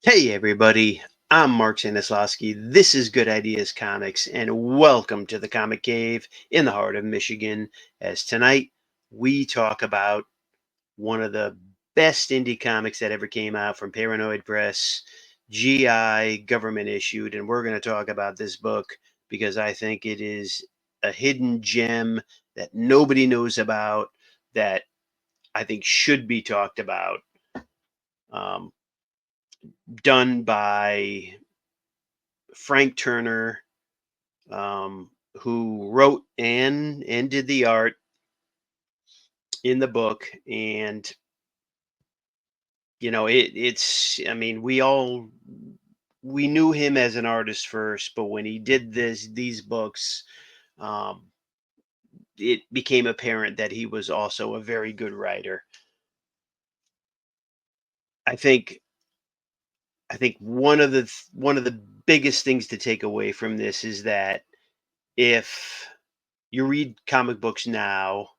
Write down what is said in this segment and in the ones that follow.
Hey everybody, I'm Mark Stanislawski. This is Good Ideas Comics, and welcome to the Comic Cave in the heart of Michigan. As tonight we talk about one of the best indie comics that ever came out from Paranoid Press, GI Government Issued, and we're going to talk about this book because I think it is a hidden gem that nobody knows about that I think should be talked about. Um, Done by Frank Turner, who wrote and did the art in the book. And it's, I mean, we knew him as an artist first, but when he did these books, um, it became apparent that he was also a very good writer. I think one of the biggest things to take away from this is that if you read comic books now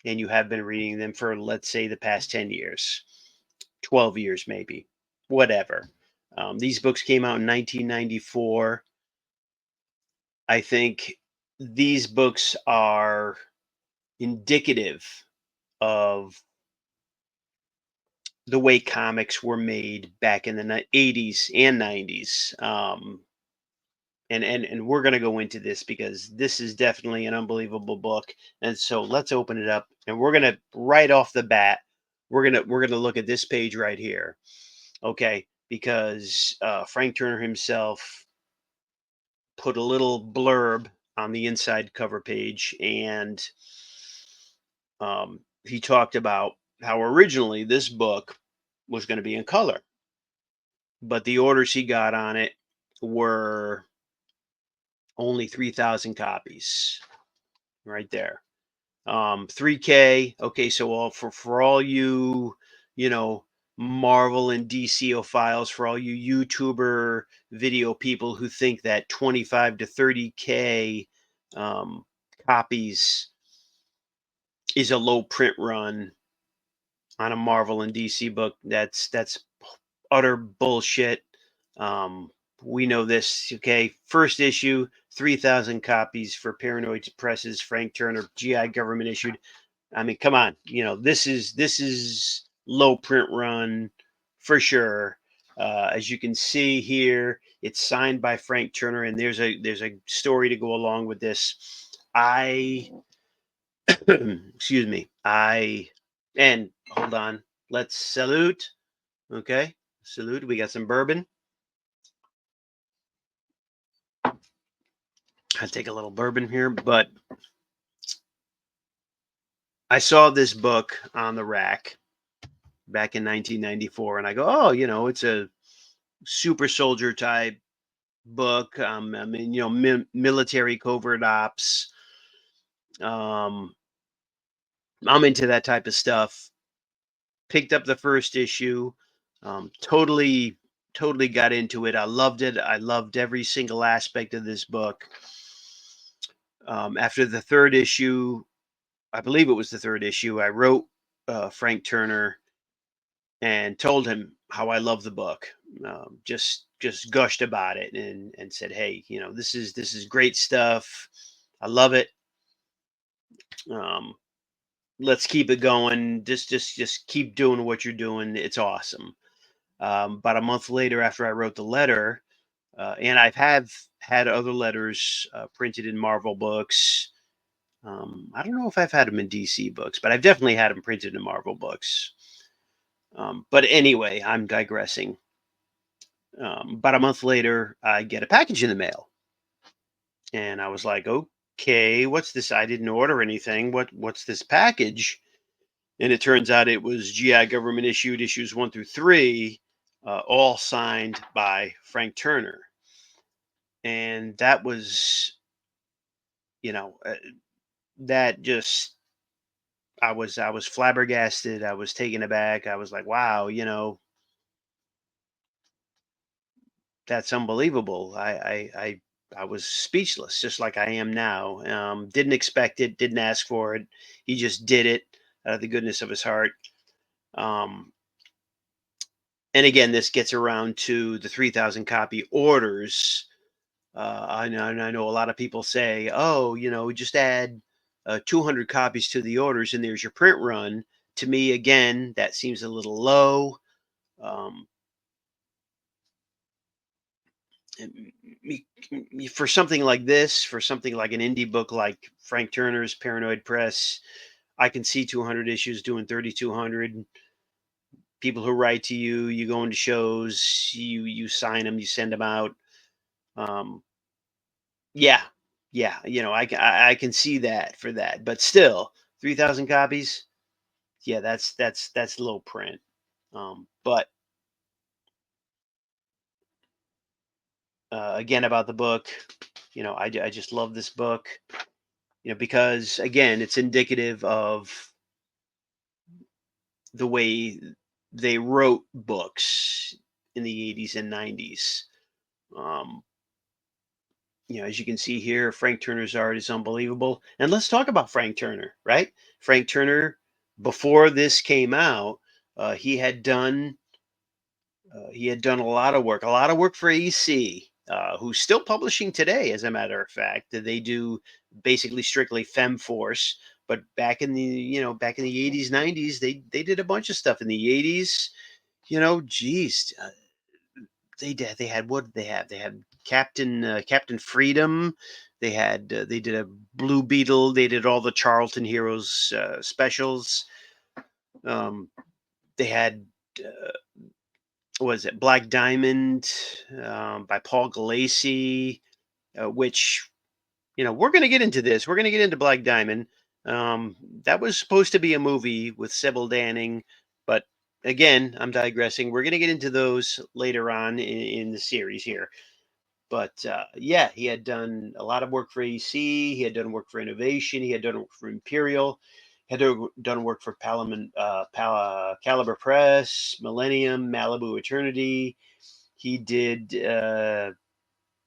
and you have been reading them for, let's say, the past 10 years, 12 years, maybe, whatever. These books came out in 1994. I think these books are indicative of the way comics were made back in the 80s and 90s. And we're going to go into this because this is definitely an unbelievable book. And so let's open it up, and we're going to right off the bat, we're going to look at this page right here. Okay, because Frank Turner himself put a little blurb on the inside cover page, and he talked about how originally this book was going to be in color, but the orders he got on it were only 3,000 copies right there. 3K. Okay, so all for all you, you know, Marvel and DCophiles, for all you YouTuber video people who think that 25 to 30K um, copies is a low print run on a Marvel and DC book, that's utter bullshit. Um, we know this. Okay, first issue, 3,000 copies for Paranoid Press's Frank Turner, GI Government Issued. I mean, come on. This is low print run for sure. As you can see here, it's signed by Frank Turner, and there's a story to go along with this. I excuse me. I and hold on. Let's salute. Okay, salute. We got some bourbon. I take a little bourbon here, but I saw this book on the rack back in 1994, and I go, oh, it's a super soldier type book. I mean, military covert ops. Um, I'm into that type of stuff. Picked up the first issue. Totally got into it. I loved it. I loved every single aspect of this book. After the third issue, I believe it was the third issue, I wrote Frank Turner and told him how I love the book. Just gushed about it and said, "Hey, this is great stuff. I love it. Um, let's keep it going. Just keep doing what you're doing. It's awesome." About a month later, after I wrote the letter, and I've have had other letters printed in Marvel books. I don't know if I've had them in DC books, but I've definitely had them printed in Marvel books. But anyway, I'm digressing. About a month later, I get a package in the mail, and I was like, "Okay, what's this? I didn't order anything. What's this package?" And it turns out it was GI Government Issued issues 1 through 3, all signed by Frank Turner, and that was, you know, uh, that just I was flabbergasted. I was taken aback. I was like, "Wow, that's unbelievable." I was speechless, just like I am now. Didn't expect it, didn't ask for it. He just did it out of the goodness of his heart. Um, And again, this gets around to the 3,000 copy orders. I know a lot of people say, "Oh, just add 200 copies to the orders, and there's your print run." To me, again, that seems a little low. Um, and for something like this, for something like an indie book like Frank Turner's Paranoid Press, I can see 200 issues doing 3,200. People who write to you, you go into shows, you sign them, you send them out. Um, yeah, yeah, I can see that for that, but still, 3,000 copies. Yeah, that's low print. But again, about the book, I just love this book. Because again, it's indicative of the way they wrote books in the 80s and 90s. Um, as you can see here, Frank Turner's art is unbelievable. And let's talk about Frank Turner, right? Frank Turner, before this came out, he had done a lot of work for EC, who's still publishing today. As a matter of fact, they do basically strictly FemForce. But back in the 80s, 90s, they did a bunch of stuff in the 80s. Geez, they had what did they have? They had Captain Freedom. They did a Blue Beetle. They did all the Charlton Heroes specials. Um, they had what was it, Black Diamond, by Paul Galassi, which we're going to get into this. We're going to get into Black Diamond. That was supposed to be a movie with Sybil Danning, but again, I'm digressing. We're going to get into those later on in the series here. But yeah, he had done a lot of work for AC. He had done work for Innovation. He had done work for Imperial. Done work for Caliber Press, Millennium, Malibu Eternity. He did an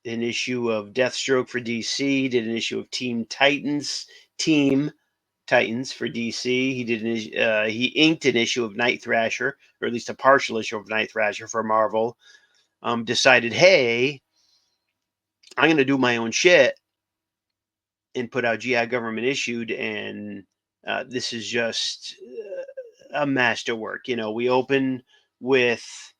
issue of Deathstroke for DC. Did an issue of Team Titans for DC. He inked an issue of Night Thrasher, or at least a partial issue of Night Thrasher for Marvel. Decided, hey, I'm going to do my own shit and put out GI Government Issued, and this is just a masterwork. We open with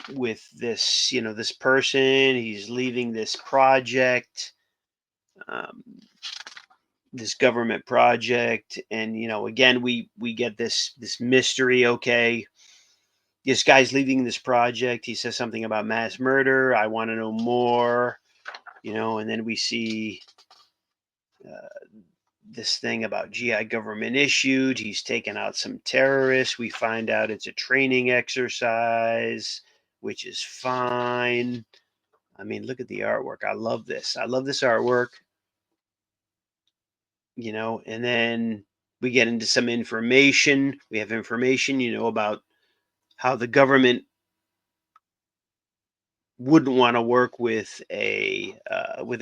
this, this person. He's leaving this project, um, this government project, and again, we get this mystery. Okay, this guy's leaving this project. He says something about mass murder. I want to know more. And then we see this thing about GI Government Issued. He's taken out some terrorists. We find out it's a training exercise, which is fine. I mean, look at the artwork. I love this. I love this artwork, and then we get into some information. We have information, about how the government wouldn't want to work with a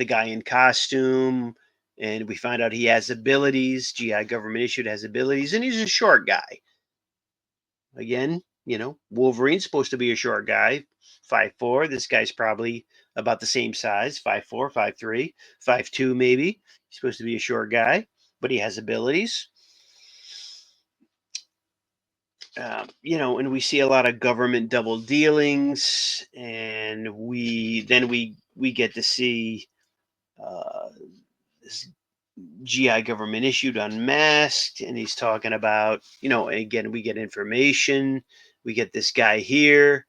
guy in costume, and we find out he has abilities. GI Government Issued has abilities, and he's a short guy. Again, Wolverine's supposed to be a short guy, 5'4". This guy's probably about the same size, 5'4", 5'3", 5'2", maybe. He's supposed to be a short guy, but he has abilities. And we see a lot of government double dealings, and we get to see uh, this GI Government Issued unmasked, and he's talking about, again, we get information. We get this guy here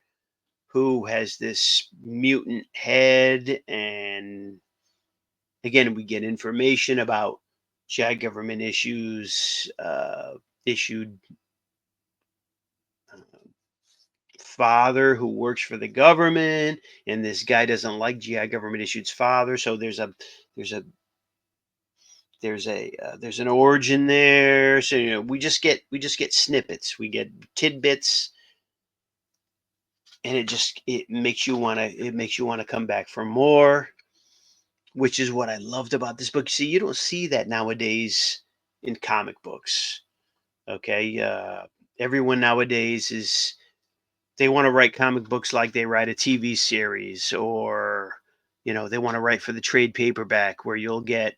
who has this mutant head, and again, we get information about GI Government issued uh, father who works for the government, and this guy doesn't like GI Government Issued's father. So there's a there's an origin there. So we just get snippets, we get tidbits, and it makes you want to come back for more, which is what I loved about this book. See, you don't see that nowadays in comic books. Okay, everyone nowadays is they want to write comic books like they write a TV series, or they want to write for the trade paperback where you'll get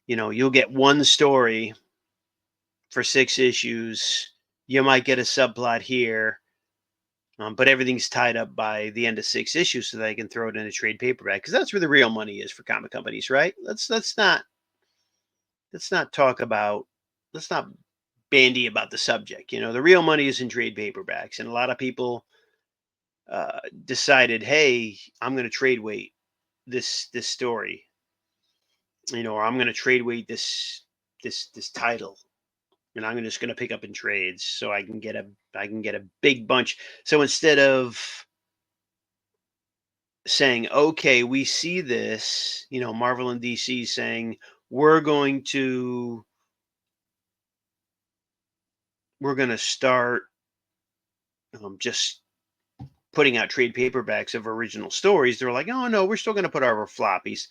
one story for 6 issues. You might get a subplot here, but everything's tied up by the end of 6 issues, so they can throw it in a trade paperback because that's where the real money is for comic companies, right? Let's not talk about let's not bandy about the subject. The real money is in trade paperbacks, and a lot of people decided, hey, I'm going to trade weight this story, or I'm going to trade weight this title, and I'm just going to pick up in trades so I can get a big bunch. So instead of saying, okay, we see this, Marvel and DC saying we're going to start just putting out trade paperbacks of original stories. They're like, oh no, we're still going to put our floppies.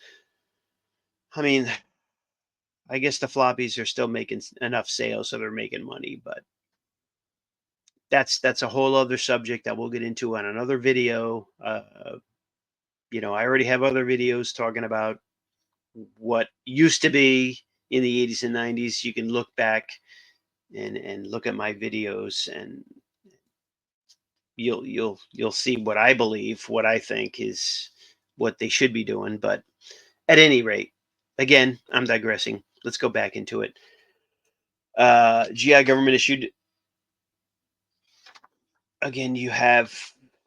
I mean, I guess the floppies are still making enough sales, so they're making money, but that's a whole other subject that we'll get into on another video. I already have other videos talking about what used to be in the 80s and 90s. You can look back and look at my videos, and you'll see what I believe, what I think is what they should be doing. But at any rate, again, I'm digressing. Let's go back into it. GI government issued, again, you have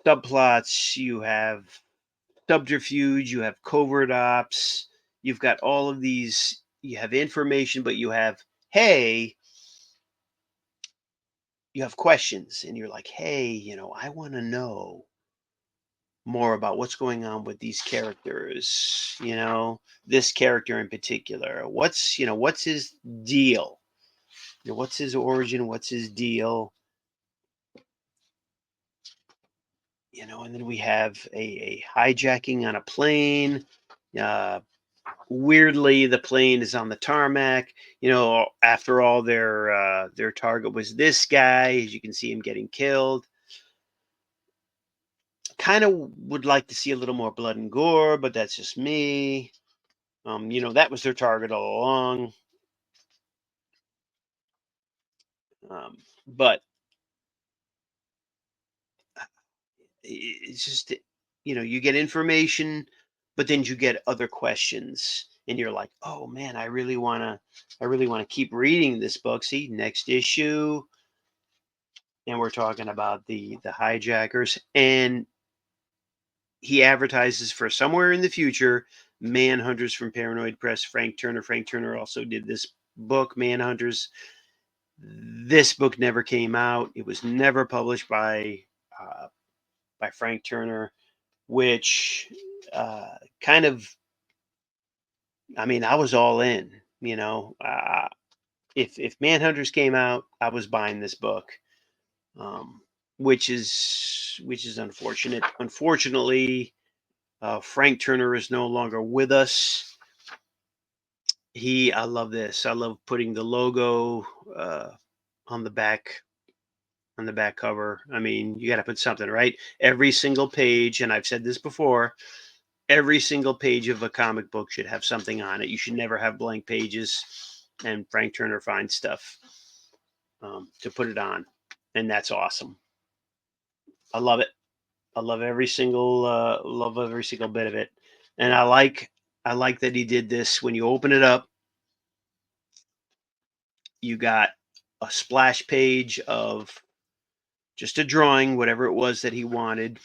subplots, you have subterfuge, you have covert ops, you've got all of these, you have information, but hey, you have questions, and you're like, hey, I want to know more about what's going on with these characters, this character in particular. What's his deal? What's his origin? What's his deal? And then we have a hijacking on a plane. Uh, Weirdly, the plane is on the tarmac. After all, their target was this guy. As you can see him getting killed. Kind of would like to see a little more blood and gore, but that's just me. That was their target all along. But it's just, you get information, but then you get other questions, and you're like, oh man, I really want to keep reading this book. See, next issue, and we're talking about the hijackers, and he advertises for somewhere in the future, Manhunters from Paranoid Press. Frank Turner also did this book, Manhunters. This book never came out. It was never published by Frank Turner, which kind of, I mean, I was all in. If Manhunters came out, I was buying this book, um, which is unfortunate. Unfortunately, Frank Turner is no longer with us. I love this. I love putting the logo on the back on the back cover. I mean, you got to put something, right? Every single page, and I've said this before, every single page of a comic book should have something on it. You should never have blank pages. And Frank Turner finds stuff to put it on, and that's awesome. I love it. I love every single bit of it, and I like that he did this. When you open it up, you got a splash page of just a drawing, whatever it was that he wanted,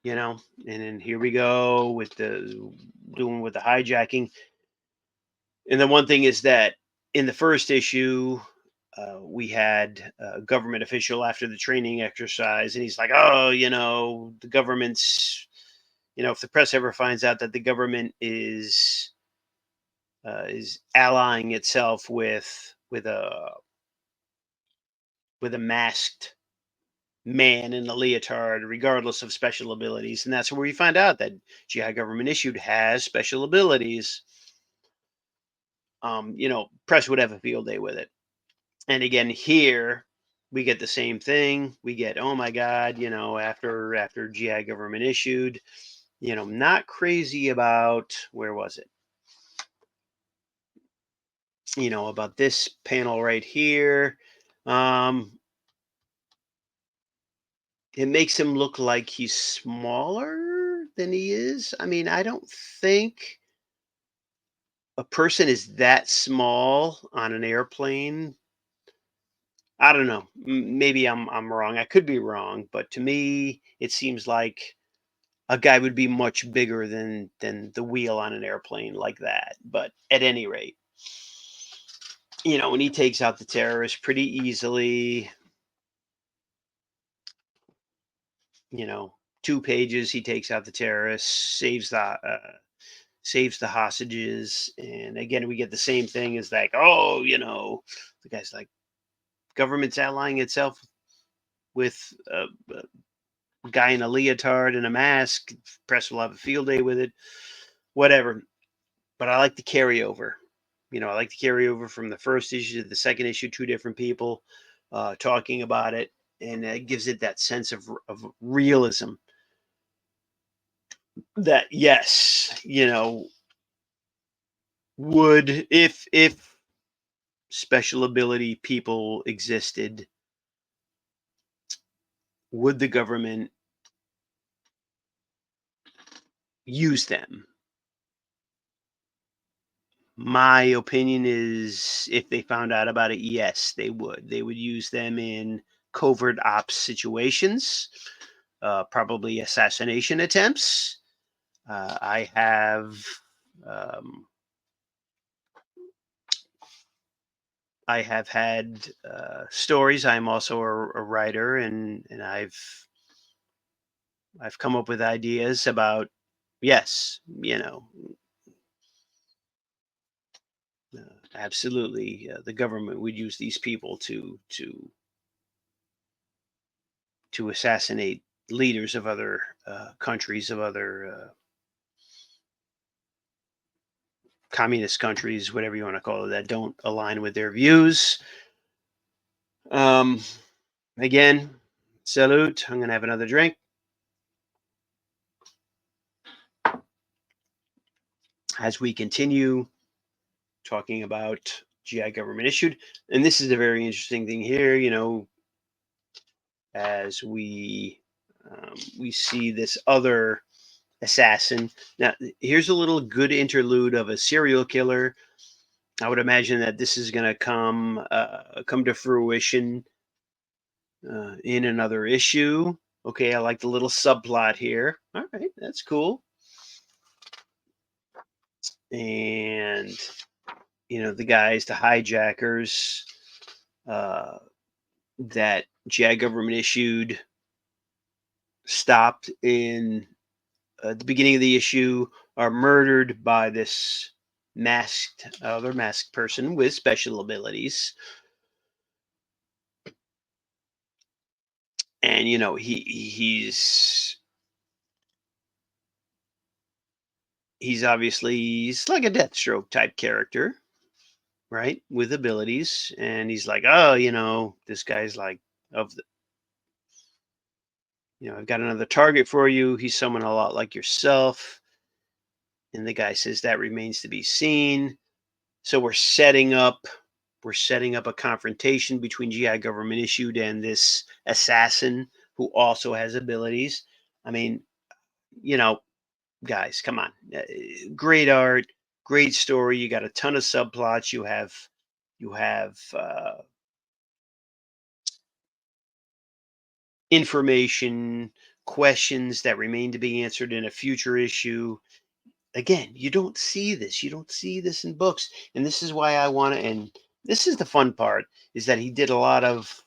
and then here we go with the hijacking. And the one thing is that in the first issue, we had a government official after the training exercise, and he's like, "Oh, the government's, if the press ever finds out that the government is allying itself with a masked man in a leotard, regardless of special abilities," and that's where we find out that GI Government Issued has special abilities. Press would have a field day with it. And again, here we get the same thing. We get, oh my God, after GI government issued, not crazy about, where was it? About this panel right here. Um, it makes him look like he's smaller than he is. I mean, I don't think a person is that small on an airplane. I don't know. Maybe I'm wrong. I could be wrong, but to me, it seems like a guy would be much bigger than the wheel on an airplane like that. But at any rate, when he takes out the terrorists pretty easily, you know, 2 pages, he takes out the terrorists, saves the hostages, and again we get the same thing as like, oh, the guy's like, government's allying itself with a guy in a leotard and a mask. Press will have a field day with it, whatever. But I like the carryover. I like the carryover from the first issue to the second issue. Two different people talking about it, and it gives it that sense of realism. That yes, would if special ability people existed, would the government use them? My opinion is if they found out about it, yes, they would. They would use them in covert ops situations, probably assassination attempts. I have. Um, I have had stories. I'm also a writer, and I've come up with ideas about, yes, absolutely, the government would use these people to assassinate leaders of other countries, of other communist countries, whatever you want to call it, that don't align with their views. Um, Again, salute. I'm gonna have another drink as we continue talking about GI government issued. And this is a very interesting thing here. As we see this other assassin. Now, here's a little good interlude of a serial killer. I would imagine that this is going to come to fruition in another issue. Okay, I like the little subplot here. All right, that's cool. And the guys, the hijackers uh, that JAG government issued, stopped in the beginning of the issue, are murdered by this other masked person with special abilities. And he's obviously, he's like a Deathstroke type character, right, with abilities. And he's like, oh, this guy's like, of the I've got another target for you. He's someone a lot like yourself. And the guy says that remains to be seen. So we're setting up a confrontation between GI government issued and this assassin who also has abilities. I mean, you know, guys, come on. Great art, great story. You got a ton of subplots. You have information, questions that remain to be answered in a future issue. Again, you don't see this. You don't see this in books, and this is why I want to. And this is the fun part: is that he did a lot of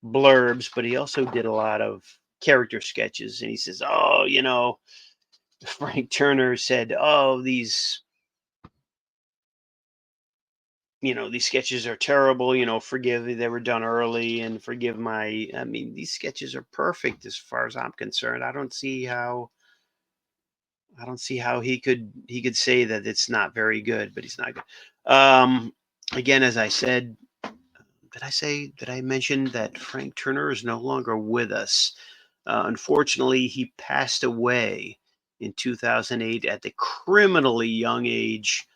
blurbs, but he also did a lot of character sketches. And he says, "Oh, Frank Turner said, oh, these sketches are terrible. Forgive they were done early, and forgive my. I mean, these sketches are perfect as far as I'm concerned. I don't see how he could say that it's not very good, but he's not good. Again, as I said, I'm did I mention that Frank Turner is no longer with us? Unfortunately, he passed away in 2008 at the criminally young age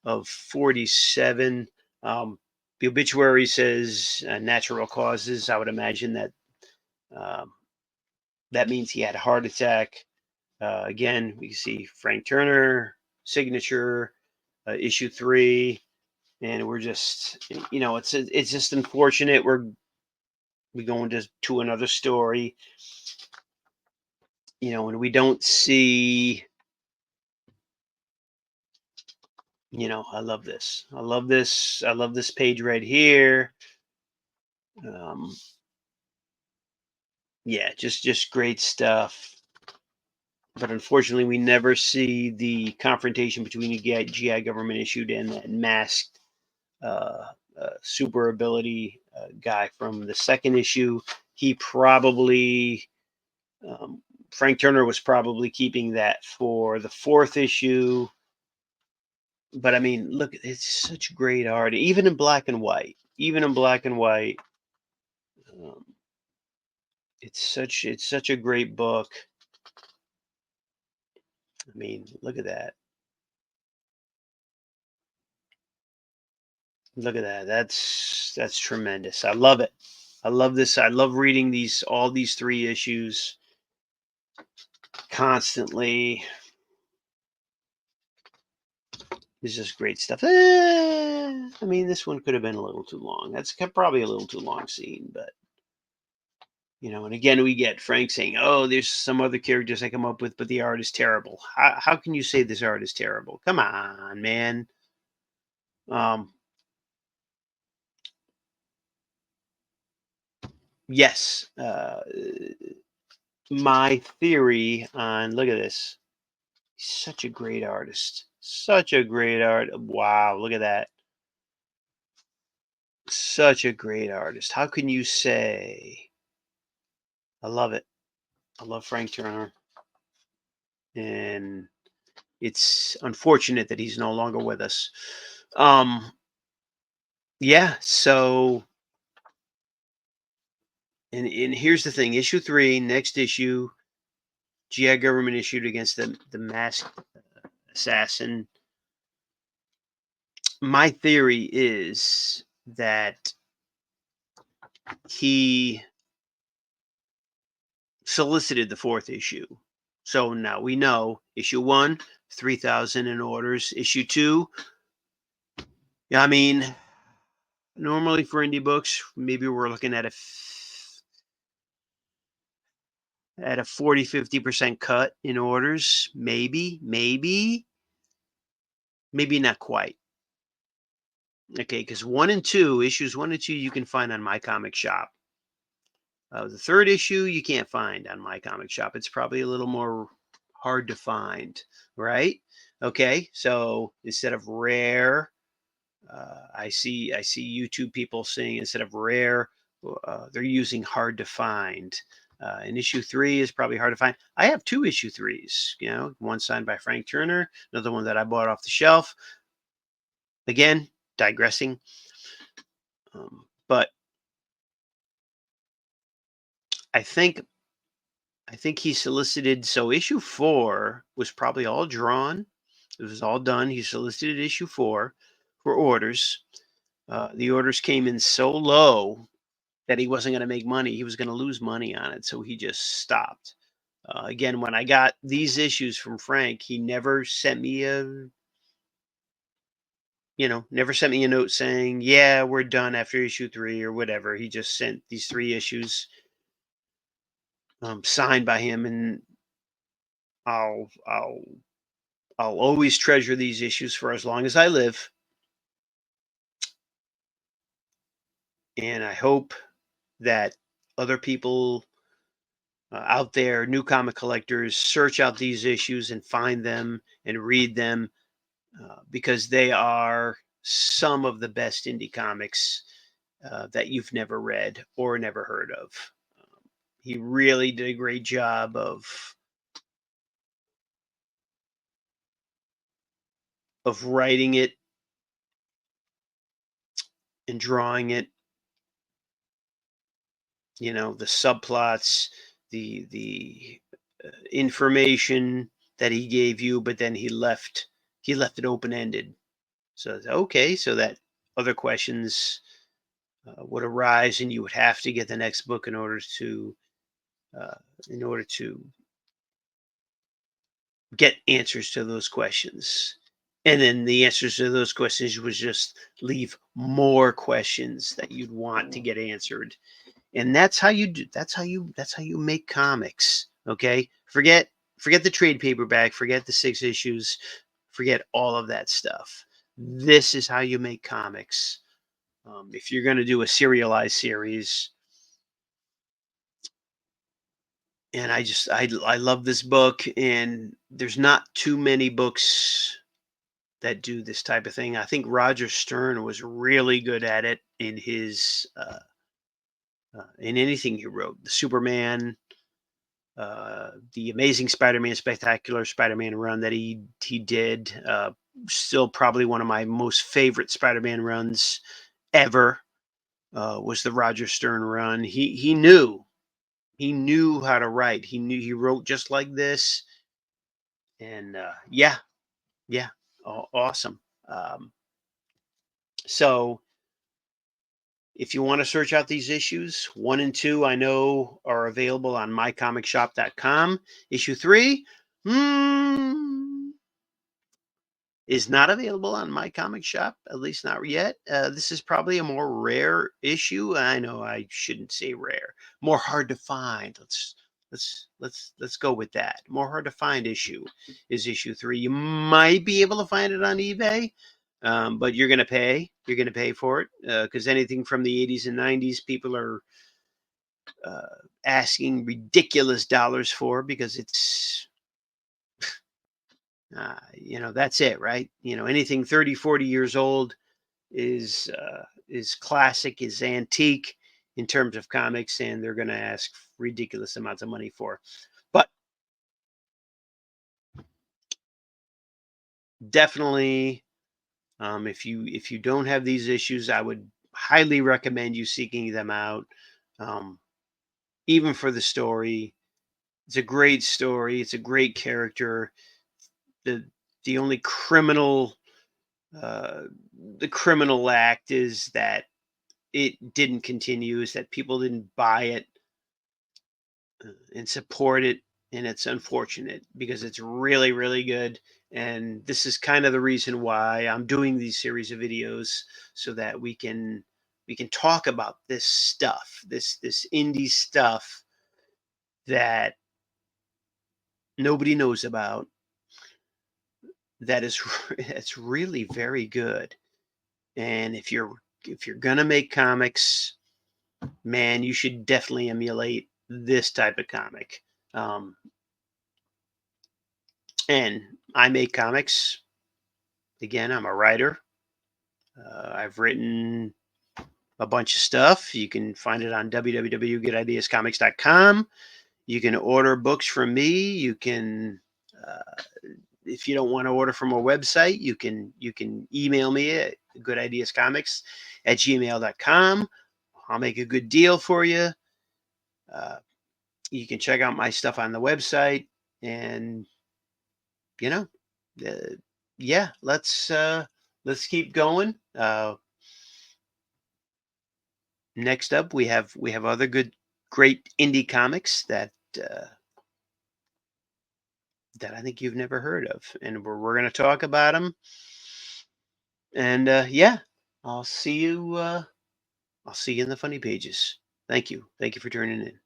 of 47. Um, the obituary says natural causes. I would imagine that um, that means he had a heart attack. Again, we see Frank Turner signature, issue 3, and we're just, it's just unfortunate. We going to another story, and we don't see. I love this. I love this. I love this page right here. Um, yeah, just great stuff. But unfortunately, we never see the confrontation between the GI government issued and that masked super ability guy from the second issue. He probably um, Frank Turner was probably keeping that for the fourth issue. But I mean, look, it's such great art, even in black and white. Even in black and white, um, it's such a great book. I mean, look at that. Look at that. That's tremendous. I love it. I love this. I love reading all these 3 issues constantly. It's just great stuff. I mean, this one could have been a little too long. That's probably a little too long scene, but and again, we get Frank saying, "Oh, there's some other characters I come up with, but the art is terrible." How can you say this art is terrible? Come on, man. Um, yes. My theory on look at this. He's such a great artist. Such a great art. Wow, look at that. Such a great artist. How can you say? I love it. I love Frank Turner, and it's unfortunate that he's no longer with us. Um, yeah. So, and here's the thing: issue 3, next issue, GI government issued against the masked assassin. My theory is that he solicited the fourth issue. So now we know issue 1, 3,000 in orders. Issue 2, yeah, I mean, normally for indie books, maybe we're looking at a 40-50% cut in orders. Maybe not quite. Okay, because issues 1 and 2, you can find on My Comic Shop. The third issue you can't find on My Comic Shop. It's probably a little more hard to find, right? Okay, so instead of rare, I see YouTube people saying instead of rare, they're using hard to find. And issue 3 is probably hard to find. I have 2 issue 3s. One signed by Frank Turner, another one that I bought off the shelf. Again, digressing, but I think I think he solicited. So issue 4 was probably all drawn. It was all done. He solicited issue 4 for orders. The orders came in so low that he wasn't going to make money. He was going to lose money on it. So he just stopped. Again, when I got these issues from Frank, he never sent me never sent me a note saying, yeah, we're done after issue 3 or whatever. He just sent these 3 issues signed by him. And I'll, I'll, I'll always treasure these issues for as long as I live. And I hope that other people out there, new comic collectors, search out these issues and find them and read them because they are some of the best indie comics that you've never read or never heard of. He really did a great job of writing it and drawing it. the subplots, the information that he gave you, but then he left it open ended. So it's okay, so that other questions would arise, and you would have to get the next book uh, in order to get answers to those questions. And then the answers to those questions would just leave more questions that you'd want to get answered. And that's how you make comics. Okay? Forget the trade paperback, forget the 6 issues, forget all of that stuff. This is how you make comics. If you're going to do a serialized series, and I love this book, and there's not too many books that do this type of thing. I think Roger Stern was really good at it in anything he wrote. The Superman, the Amazing Spider-Man, Spectacular Spider-Man run that he did. Still probably one of my most favorite Spider-Man runs ever. Was the Roger Stern run. He knew how to write. He wrote just like this, and yeah, yeah, awesome. So if you want to search out these issues, 1 and 2, I know are available on mycomicshop.com. Issue 3, hmm, is not available on my comic shop, at least not yet. This is probably a more rare issue. I know I shouldn't say rare, more hard to find. Let's go with that. More hard to find issue is issue 3. You might be able to find it on eBay, but you're gonna pay. You're gonna pay for it because anything from the 80s and 90s, people are uh, asking ridiculous dollars for because that's it, right? Anything 30, 40 years old is classic, is antique in terms of comics, and they're going to ask ridiculous amounts of money for. But definitely, if you don't have these issues, I would highly recommend you seeking them out. Um, Even for the story, it's a great story. It's a great character. The the only uh, criminal act is that it didn't continue, is that people didn't buy it and support it, and it's unfortunate because it's really, really good. And this is kind of the reason why I'm doing these series of videos, so that we can talk about this stuff, this indie stuff that nobody knows about, that is it's really very good. And if you're gonna make comics, man, you should definitely emulate this type of comic. um, and I make comics. Again, I'm a writer. I've written a bunch of stuff. You can find it on www.goodideascomics.com. You can order books from me. You can, uh, if you don't want to order from a website, you can email me at goodideascomics@gmail.com. I'll make a good deal for you. Uh, you can check out my stuff on the website, and you know, uh, yeah, let's keep going. Next up, we have other great indie comics that I think you've never heard of, and we're going to talk about them. And yeah, I'll see you. I'll see you in the funny pages. Thank you. Thank you for tuning in.